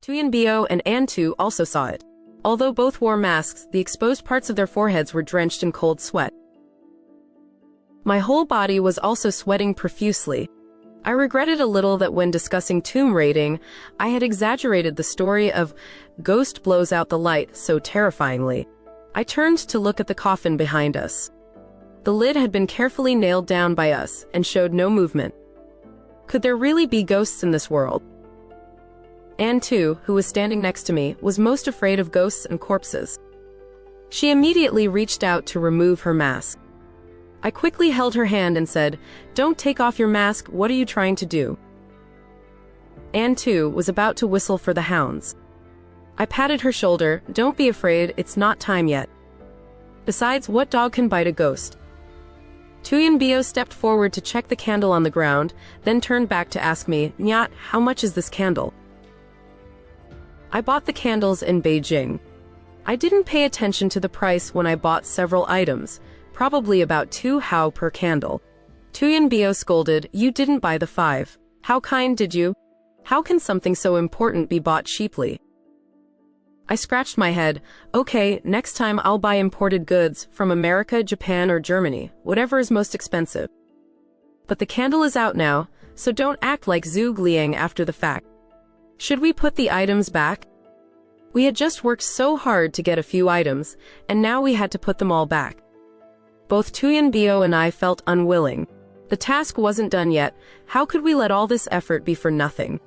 Tuyenbio and Antu also saw it. Although both wore masks, the exposed parts of their foreheads were drenched in cold sweat. My whole body was also sweating profusely. I regretted a little that when discussing tomb raiding, I had exaggerated the story of ghost blows out the light so terrifyingly. I turned to look at the coffin behind us. The lid had been carefully nailed down by us and showed no movement. Could there really be ghosts in this world? Anne, too, who was standing next to me, was most afraid of ghosts and corpses. She immediately reached out to remove her mask. I quickly held her hand and said, "Don't take off your mask, what are you trying to do?" Anne, too, was about to whistle for the hounds. I patted her shoulder. "Don't be afraid, it's not time yet. Besides, what dog can bite a ghost?" Tuyenbio stepped forward to check the candle on the ground, then turned back to ask me, "Nyat, how much is this candle?" I bought the candles in Beijing. I didn't pay attention to the price when I bought several items, probably about 2 hao per candle. Tuyenbio scolded, "You didn't buy the 5. How kind did you? How can something so important be bought cheaply?" I scratched my head. "Okay, next time I'll buy imported goods from America, Japan, or Germany, whatever is most expensive. But the candle is out now, so don't act like Zhu Liang after the fact. Should we put the items back?" We had just worked so hard to get a few items, and now we had to put them all back. Both Tuyenbio and I felt unwilling. The task wasn't done yet. How could we let all this effort be for nothing?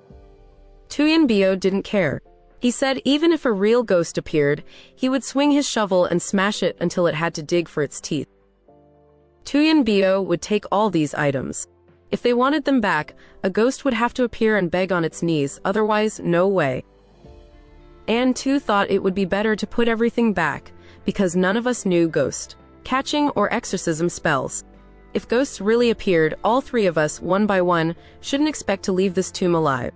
Tuyenbio didn't care. He said even if a real ghost appeared, he would swing his shovel and smash it until it had to dig for its teeth. Tuyenbio would take all these items. If they wanted them back, a ghost would have to appear and beg on its knees, otherwise, no way. Anne too thought it would be better to put everything back, because none of us knew ghost catching or exorcism spells. If ghosts really appeared, all 3 of us, one by one, shouldn't expect to leave this tomb alive.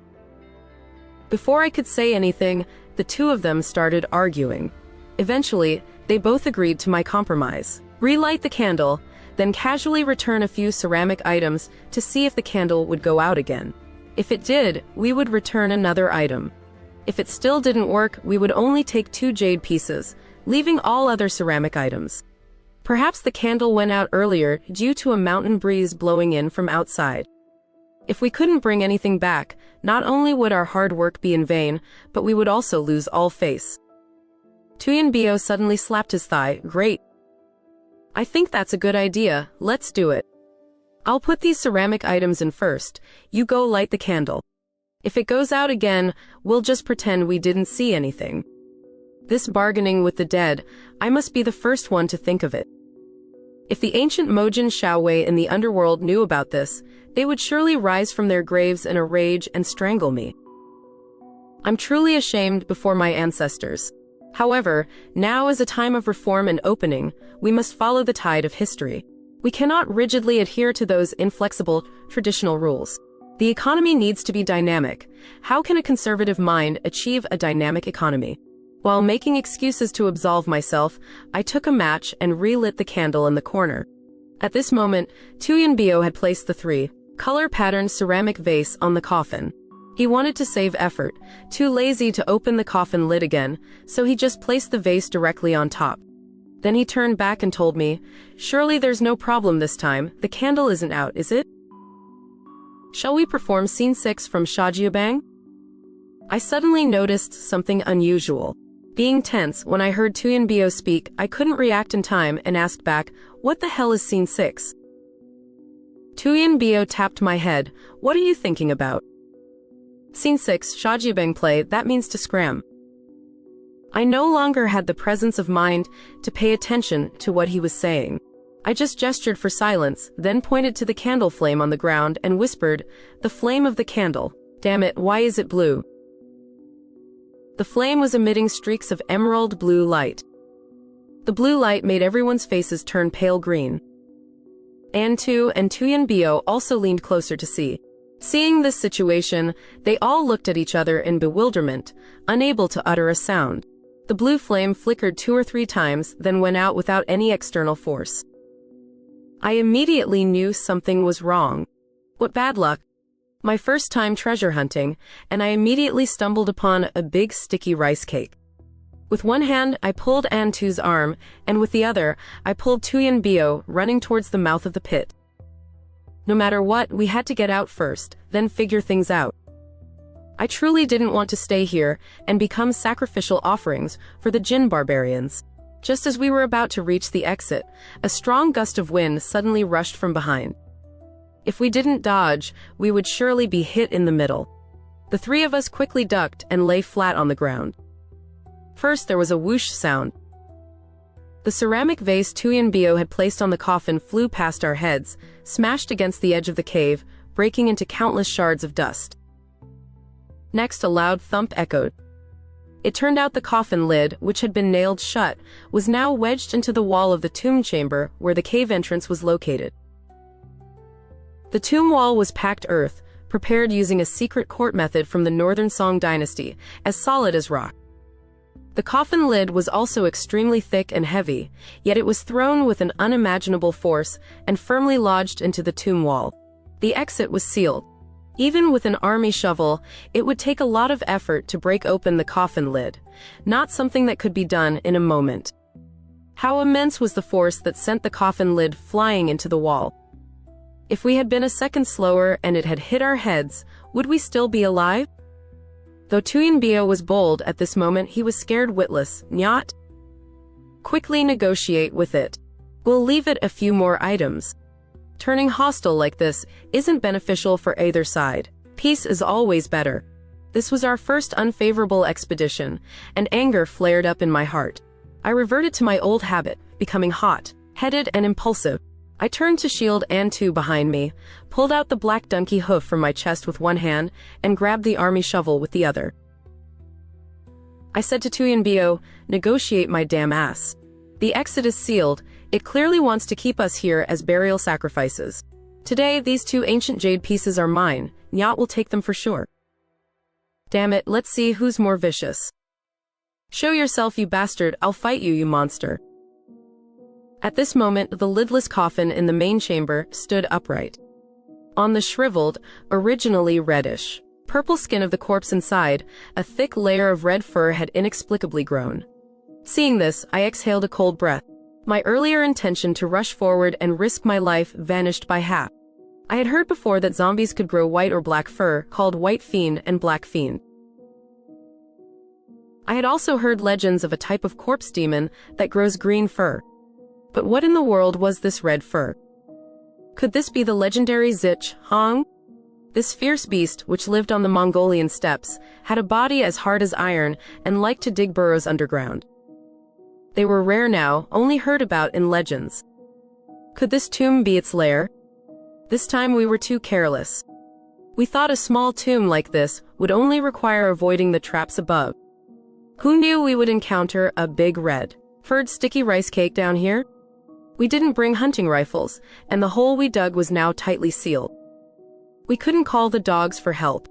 Before I could say anything, the 2 of them started arguing. Eventually, they both agreed to my compromise. Relight the candle, then casually return a few ceramic items to see if the candle would go out again. If it did, we would return another item. If it still didn't work, we would only take 2 jade pieces, leaving all other ceramic items. Perhaps the candle went out earlier due to a mountain breeze blowing in from outside. If we couldn't bring anything back, not only would our hard work be in vain, but we would also lose all face. Tuyenbio suddenly slapped his thigh. "Great. I think that's a good idea, let's do it. I'll put these ceramic items in first, you go light the candle. If it goes out again, we'll just pretend we didn't see anything." This bargaining with the dead, I must be the first one to think of it. If the ancient Mojin Shaowei in the underworld knew about this, they would surely rise from their graves in a rage and strangle me. I'm truly ashamed before my ancestors. However, now is a time of reform and opening, we must follow the tide of history. We cannot rigidly adhere to those inflexible, traditional rules. The economy needs to be dynamic. How can a conservative mind achieve a dynamic economy? While making excuses to absolve myself, I took a match and relit the candle in the corner. At this moment, Tuyenbio had placed the 3-color-patterned ceramic vase on the coffin. He wanted to save effort, too lazy to open the coffin lid again, so he just placed the vase directly on top. Then he turned back and told me, "Surely there's no problem this time, the candle isn't out, is it? Shall we perform scene 6 from Shajiabang?" I suddenly noticed something unusual. Being tense when I heard Tuyenbio speak, I couldn't react in time and asked back, "What the hell is scene 6? Tuyenbio tapped my head. "What are you thinking about?" "Scene 6, Shajiabang play, that means to scram." I no longer had the presence of mind to pay attention to what he was saying. I just gestured for silence, then pointed to the candle flame on the ground and whispered, "The flame of the candle. Damn it, why is it blue?" The flame was emitting streaks of emerald blue light. The blue light made everyone's faces turn pale green. Antu and Tuyenbio also leaned closer to see. Seeing this situation, they all looked at each other in bewilderment, unable to utter a sound. The blue flame flickered 2 or 3 times, then went out without any external force. I immediately knew something was wrong. What bad luck. My first time treasure hunting, and I immediately stumbled upon a big sticky rice cake. With one hand, I pulled Antu's arm, and with the other, I pulled Tuyen Bio, running towards the mouth of the pit. No matter what, we had to get out first, then figure things out. I truly didn't want to stay here and become sacrificial offerings for the Jinn barbarians. Just as we were about to reach the exit, a strong gust of wind suddenly rushed from behind. If we didn't dodge, we would surely be hit in the middle. The three of us quickly ducked and lay flat on the ground. First, there was a whoosh sound. The ceramic vase Tuyen Bio had placed on the coffin flew past our heads, smashed against the edge of the cave, breaking into countless shards of dust. Next, a loud thump echoed. It turned out the coffin lid, which had been nailed shut, was now wedged into the wall of the tomb chamber where the cave entrance was located. The tomb wall was packed earth, prepared using a secret court method from the Northern Song dynasty, as solid as rock. The coffin lid was also extremely thick and heavy, yet it was thrown with an unimaginable force and firmly lodged into the tomb wall. The exit was sealed. Even with an army shovel, it would take a lot of effort to break open the coffin lid, not something that could be done in a moment. How immense was the force that sent the coffin lid flying into the wall? If we had been a second slower and it had hit our heads, would we still be alive? Though Tuyen Bio was bold at this moment, he was scared witless. Nyat. Quickly negotiate with it. We'll leave it a few more items. Turning hostile like this isn't beneficial for either side. Peace is always better. This was our first unfavorable expedition, and anger flared up in my heart. I reverted to my old habit, becoming hot-headed and impulsive. I turned to shield Antu behind me, pulled out the black donkey hoof from my chest with one hand, and grabbed the army shovel with the other. I said to Tuyen Bio, "Negotiate my damn ass. The exit is sealed. It clearly wants to keep us here as burial sacrifices. Today, these two ancient jade pieces are mine. Nyat will take them for sure. Damn it, let's see who's more vicious. Show yourself, you bastard, I'll fight you, you monster." At this moment, the lidless coffin in the main chamber stood upright. On the shriveled, originally reddish, purple skin of the corpse inside, a thick layer of red fur had inexplicably grown. Seeing this, I exhaled a cold breath. My earlier intention to rush forward and risk my life vanished by half. I had heard before that zombies could grow white or black fur, called white fiend and black fiend. I had also heard legends of a type of corpse demon that grows green fur. But what in the world was this red fur? Could this be the legendary Xich, Hong? This fierce beast, which lived on the Mongolian steppes, had a body as hard as iron and liked to dig burrows underground. They were rare now, only heard about in legends. Could this tomb be its lair? This time we were too careless. We thought a small tomb like this would only require avoiding the traps above. Who knew we would encounter a big red-furred sticky rice cake down here? We didn't bring hunting rifles, and the hole we dug was now tightly sealed. We couldn't call the dogs for help.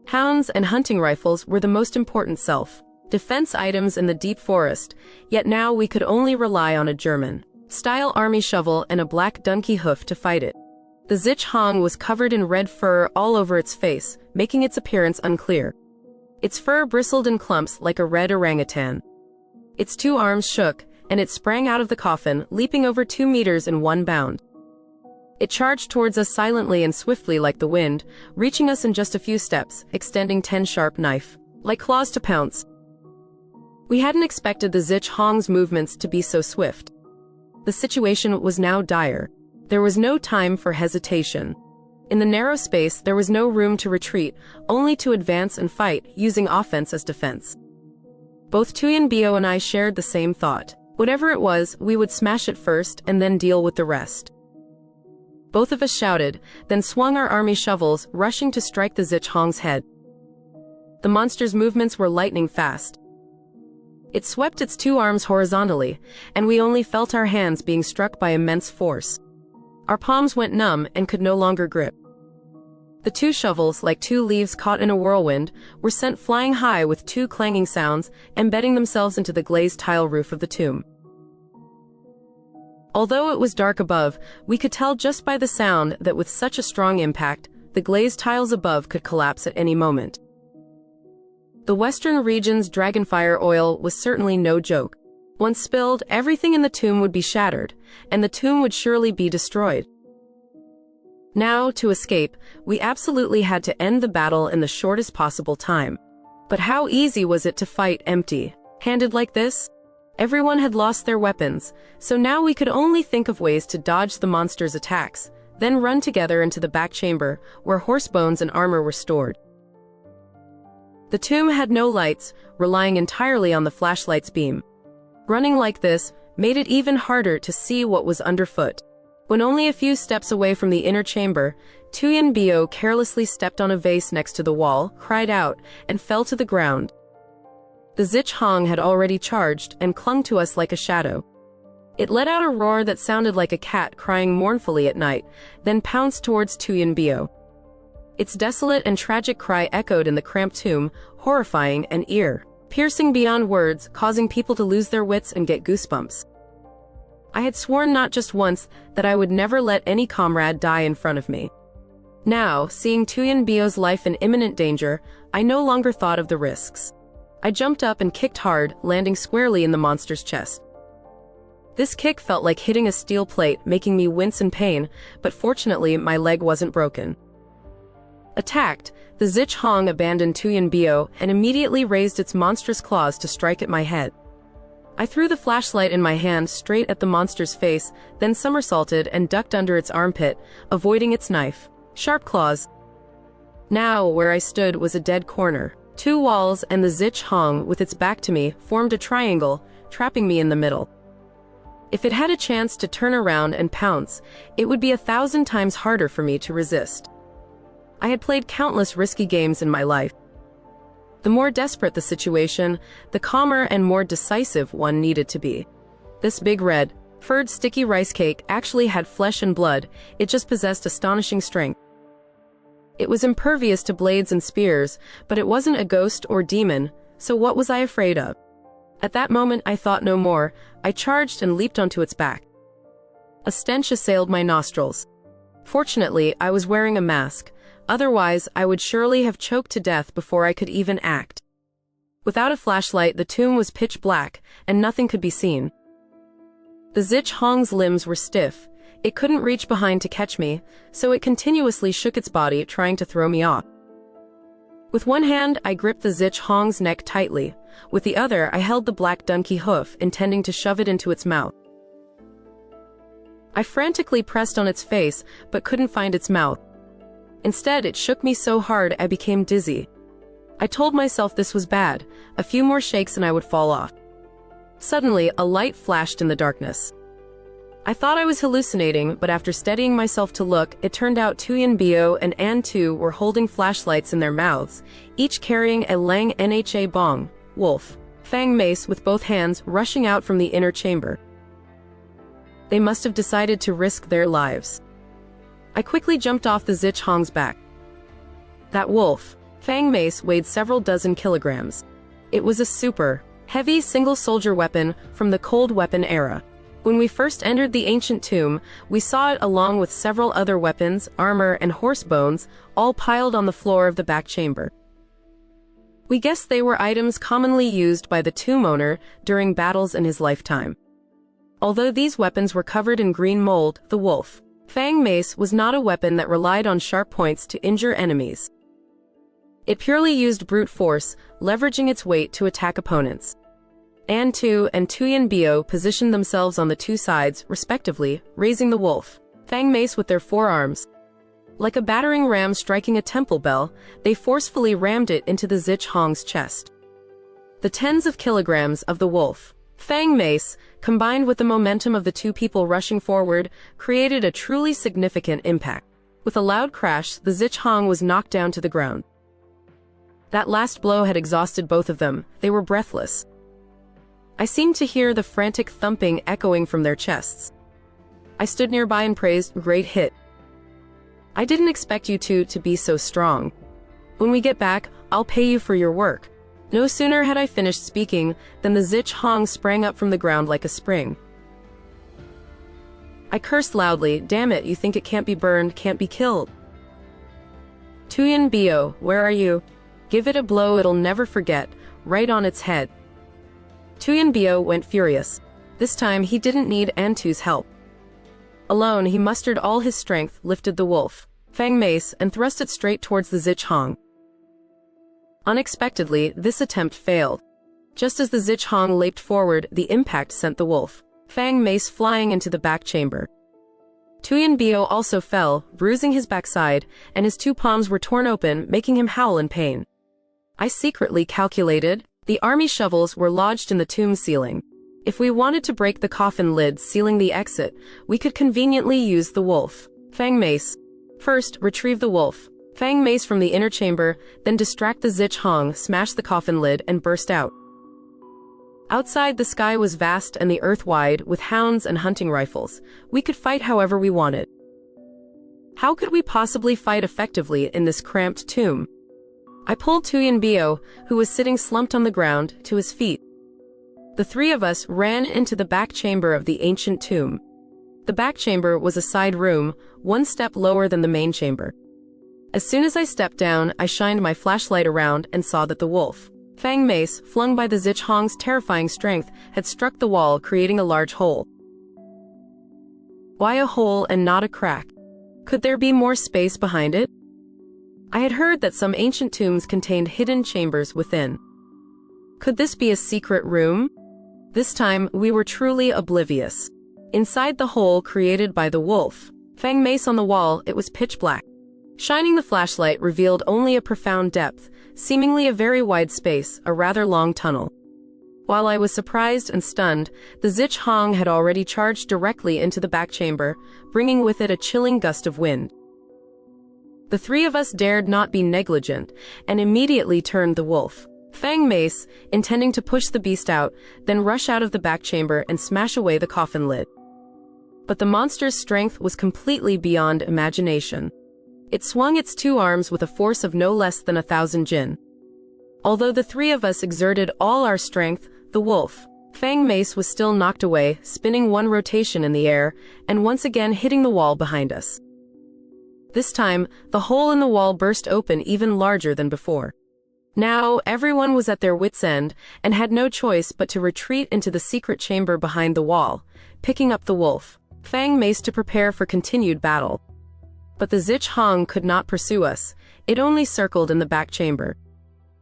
Hounds and hunting rifles were the most important self-defense items in the deep forest, yet now we could only rely on a German-style army shovel and a black donkey hoof to fight it. The Xich Hong was covered in red fur all over its face, making its appearance unclear. Its fur bristled in clumps like a red orangutan. Its two arms shook, and it sprang out of the coffin, leaping over 2 meters in one bound. It charged towards us silently and swiftly like the wind, reaching us in just a few steps, extending 10 sharp knife-like claws to pounce. We hadn't expected the Xich Hong's movements to be so swift. The situation was now dire. There was no time for hesitation. In the narrow space, there was no room to retreat, only to advance and fight, using offense as defense. Both Tuyen Bio and I shared the same thought. Whatever it was, we would smash it first and then deal with the rest. Both of us shouted, then swung our army shovels, rushing to strike the Xich Hong's head. The monster's movements were lightning fast. It swept its two arms horizontally, and we only felt our hands being struck by immense force. Our palms went numb and could no longer grip. The two shovels, like two leaves caught in a whirlwind, were sent flying high with two clanging sounds, embedding themselves into the glazed tile roof of the tomb. Although it was dark above, we could tell just by the sound that with such a strong impact, the glazed tiles above could collapse at any moment. The Western region's dragonfire oil was certainly no joke. Once spilled, everything in the tomb would be shattered, and the tomb would surely be destroyed. Now, to escape, we absolutely had to end the battle in the shortest possible time. But how easy was it to fight empty-handed like this? Everyone had lost their weapons, so now we could only think of ways to dodge the monster's attacks, then run together into the back chamber, where horse bones and armor were stored. The tomb had no lights, relying entirely on the flashlight's beam. Running like this made it even harder to see what was underfoot. When only a few steps away from the inner chamber, Tuyen Bio carelessly stepped on a vase next to the wall, cried out, and fell to the ground. The Xich Hong had already charged and clung to us like a shadow. It let out a roar that sounded like a cat crying mournfully at night, then pounced towards Tuyen Bio. Its desolate and tragic cry echoed in the cramped tomb, horrifying and ear-piercing beyond words, causing people to lose their wits and get goosebumps. I had sworn not just once that I would never let any comrade die in front of me. Now, seeing Tuyen Bio's life in imminent danger, I no longer thought of the risks. I jumped up and kicked hard, landing squarely in the monster's chest. This kick felt like hitting a steel plate, making me wince in pain, but fortunately my leg wasn't broken. Attacked, the Xich Hong abandoned Tuyen Bio and immediately raised its monstrous claws to strike at my head. I threw the flashlight in my hand straight at the monster's face, then somersaulted and ducked under its armpit, avoiding its knife-sharp claws. Now, where I stood was a dead corner. Two walls and the Xich Hong, with its back to me, formed a triangle, trapping me in the middle. If it had a chance to turn around and pounce, it would be 1,000 times harder for me to resist. I had played countless risky games in my life. The more desperate the situation, the calmer and more decisive one needed to be. This big red, furred sticky rice cake actually had flesh and blood, it just possessed astonishing strength. It was impervious to blades and spears, but it wasn't a ghost or demon, so what was I afraid of? At that moment I thought no more, I charged and leaped onto its back. A stench assailed my nostrils. Fortunately, I was wearing a mask. Otherwise, I would surely have choked to death before I could even act. Without a flashlight, the tomb was pitch black, and nothing could be seen. The Xich Hong's limbs were stiff. It couldn't reach behind to catch me, so it continuously shook its body, trying to throw me off. With one hand, I gripped the Xich Hong's neck tightly. With the other, I held the black donkey hoof, intending to shove it into its mouth. I frantically pressed on its face, but couldn't find its mouth. Instead, it shook me so hard I became dizzy. I told myself this was bad. A few more shakes and I would fall off. Suddenly, a light flashed in the darkness. I thought I was hallucinating, but after steadying myself to look, it turned out Tuyen Bio and An Tu were holding flashlights in their mouths, each carrying a Lang Nha Bong, wolf, fang mace with both hands rushing out from the inner chamber. They must have decided to risk their lives. I quickly jumped off the Xich Hong's back. That wolf, fang mace weighed several dozen kilograms. It was a super, heavy single-soldier weapon from the cold weapon era. When we first entered the ancient tomb, we saw it along with several other weapons, armor, and horse bones, all piled on the floor of the back chamber. We guessed they were items commonly used by the tomb owner during battles in his lifetime. Although these weapons were covered in green mold, the wolf fang mace was not a weapon that relied on sharp points to injure enemies. It purely used brute force, leveraging its weight to attack opponents. An Tu and Tuyen Bio positioned themselves on the two sides, respectively, raising the wolf fang mace with their forearms. Like a battering ram striking a temple bell, they forcefully rammed it into the Xich Hong's chest. The tens of kilograms of the wolf fang mace, combined with the momentum of the two people rushing forward, created a truly significant impact. With a loud crash, the Xich Hong was knocked down to the ground. That last blow had exhausted both of them. They were breathless. I seemed to hear the frantic thumping echoing from their chests. I stood nearby and praised, "Great hit. I didn't expect you two to be so strong. When we get back, I'll pay you for your work." No sooner had I finished speaking than the Xich Hong sprang up from the ground like a spring. I cursed loudly, "Damn it, you think it can't be burned, can't be killed." Tuyen Bio, where are you? Give it a blow it'll never forget, right on its head. Tuyen Bio went furious. This time he didn't need Antu's help. Alone he mustered all his strength, lifted the wolf, Fang mace, and thrust it straight towards the Xich Hong. Unexpectedly, this attempt failed. Just as the Xich Hong leaped forward, the impact sent the wolf, Fang mace, flying into the back chamber. Tuyen Bio also fell, bruising his backside, and his two palms were torn open, making him howl in pain. I secretly calculated, the army shovels were lodged in the tomb ceiling. If we wanted to break the coffin lid sealing the exit, we could conveniently use the wolf, Fang mace. First, retrieve the wolf, Fang mace from the inner chamber, then distract the Xich Hong, smash the coffin lid, and burst out. Outside, the sky was vast and the earth wide, with hounds and hunting rifles. We could fight however we wanted. How could we possibly fight effectively in this cramped tomb? I pulled Tuyen Bio, who was sitting slumped on the ground, to his feet. The three of us ran into the back chamber of the ancient tomb. The back chamber was a side room, one step lower than the main chamber. As soon as I stepped down, I shined my flashlight around and saw that the wolf, Fang mace, flung by the Xich Hong's terrifying strength, had struck the wall, creating a large hole. Why a hole and not a crack? Could there be more space behind it? I had heard that some ancient tombs contained hidden chambers within. Could this be a secret room? This time, we were truly oblivious. Inside the hole created by the wolf, Fang mace on the wall, it was pitch black. Shining the flashlight revealed only a profound depth, seemingly a very wide space, a rather long tunnel. While I was surprised and stunned, the Xich Hong had already charged directly into the back chamber, bringing with it a chilling gust of wind. The three of us dared not be negligent, and immediately turned the wolf, Fang mace, intending to push the beast out, then rush out of the back chamber and smash away the coffin lid. But the monster's strength was completely beyond imagination. It swung its two arms with a force of no less than 1,000 jin. Although the three of us exerted all our strength, the wolf, Fang mace, was still knocked away, spinning one rotation in the air, and once again hitting the wall behind us. This time, the hole in the wall burst open even larger than before. Now, everyone was at their wits' end, and had no choice but to retreat into the secret chamber behind the wall, picking up the wolf, Fang mace, to prepare for continued battle. But the Xich Hong could not pursue us, it only circled in the back chamber.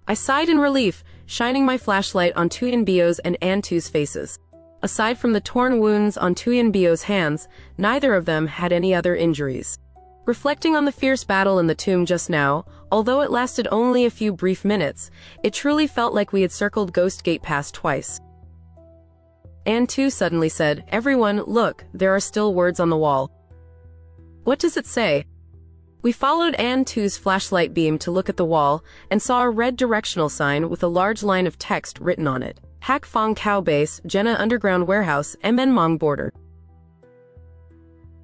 I sighed in relief, shining my flashlight on Tuyen Bio's and Antu's faces. Aside from the torn wounds on Tuyen Bio's hands, neither of them had any other injuries. Reflecting on the fierce battle in the tomb just now, although it lasted only a few brief minutes, it truly felt like we had circled Ghost Gate Pass twice. Antu suddenly said, "Everyone, look, there are still words on the wall." "What does it say?" We followed Antu's flashlight beam to look at the wall, and saw a red directional sign with a large line of text written on it. Hak Fong Cow Base, Jenna Underground Warehouse, MN Mong Border.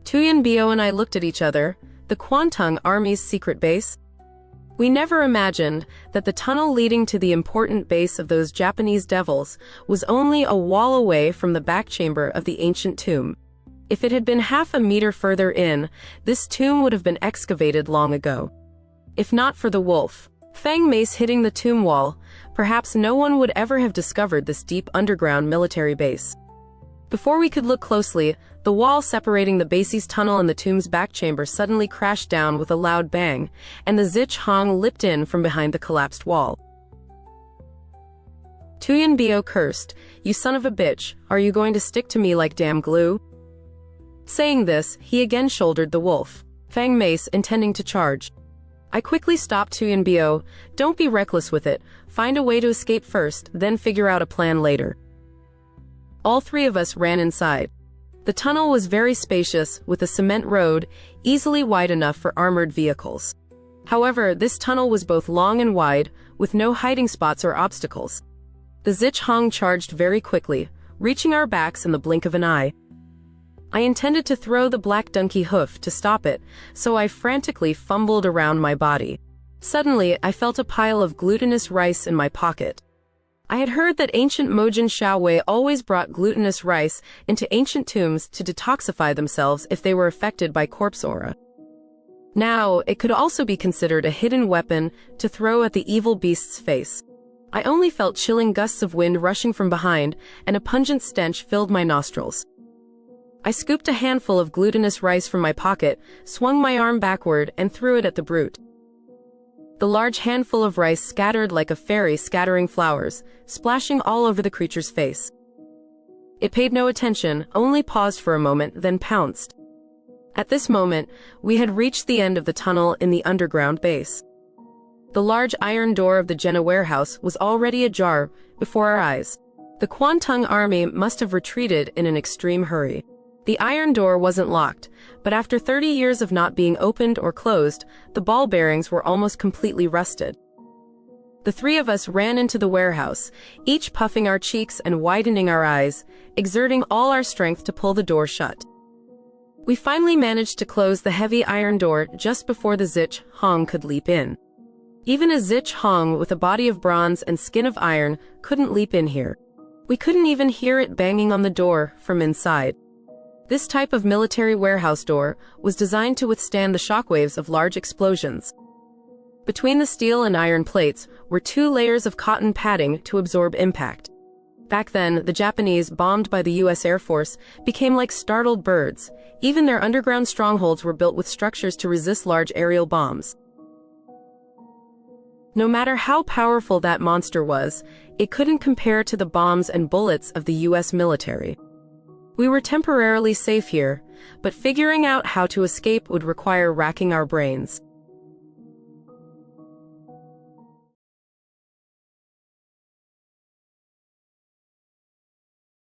Tuyen Bio and I looked at each other. The Kwantung Army's secret base? We never imagined that the tunnel leading to the important base of those Japanese devils was only a wall away from the back chamber of the ancient tomb. If it had been half a meter further in, this tomb would have been excavated long ago. If not for the wolf, Fang mace, hitting the tomb wall, perhaps no one would ever have discovered this deep underground military base. Before we could look closely, the wall separating the base's tunnel and the tomb's back chamber suddenly crashed down with a loud bang, and the Xich Hong leapt in from behind the collapsed wall. Tuyen Bio cursed, "You son of a bitch, are you going to stick to me like damn glue?" Saying this, he again shouldered the wolf, Fang mace, intending to charge. I quickly stopped Tuyen Bio. "Don't be reckless with it, find a way to escape first, then figure out a plan later." All three of us ran inside. The tunnel was very spacious, with a cement road, easily wide enough for armored vehicles. However, this tunnel was both long and wide, with no hiding spots or obstacles. The Xich Hong charged very quickly, reaching our backs in the blink of an eye. I intended to throw the black donkey hoof to stop it, so I frantically fumbled around my body. Suddenly, I felt a pile of glutinous rice in my pocket. I had heard that ancient Mojin Shaowei always brought glutinous rice into ancient tombs to detoxify themselves if they were affected by corpse aura. Now, it could also be considered a hidden weapon to throw at the evil beast's face. I only felt chilling gusts of wind rushing from behind, and a pungent stench filled my nostrils. I scooped a handful of glutinous rice from my pocket, swung my arm backward, and threw it at the brute. The large handful of rice scattered like a fairy scattering flowers, splashing all over the creature's face. It paid no attention, only paused for a moment, then pounced. At this moment, we had reached the end of the tunnel in the underground base. The large iron door of the Jenna warehouse was already ajar before our eyes. The Kwantung army must have retreated in an extreme hurry. The iron door wasn't locked, but after 30 years of not being opened or closed, the ball bearings were almost completely rusted. The three of us ran into the warehouse, each puffing our cheeks and widening our eyes, exerting all our strength to pull the door shut. We finally managed to close the heavy iron door just before the Xich Hong could leap in. Even a Xich Hong with a body of bronze and skin of iron couldn't leap in here. We couldn't even hear it banging on the door from inside. This type of military warehouse door was designed to withstand the shockwaves of large explosions. Between the steel and iron plates were 2 layers of cotton padding to absorb impact. Back then, the Japanese, bombed by the US Air Force, became like startled birds. Even their underground strongholds were built with structures to resist large aerial bombs. No matter how powerful that monster was, it couldn't compare to the bombs and bullets of the US military. We were temporarily safe here, but figuring out how to escape would require racking our brains.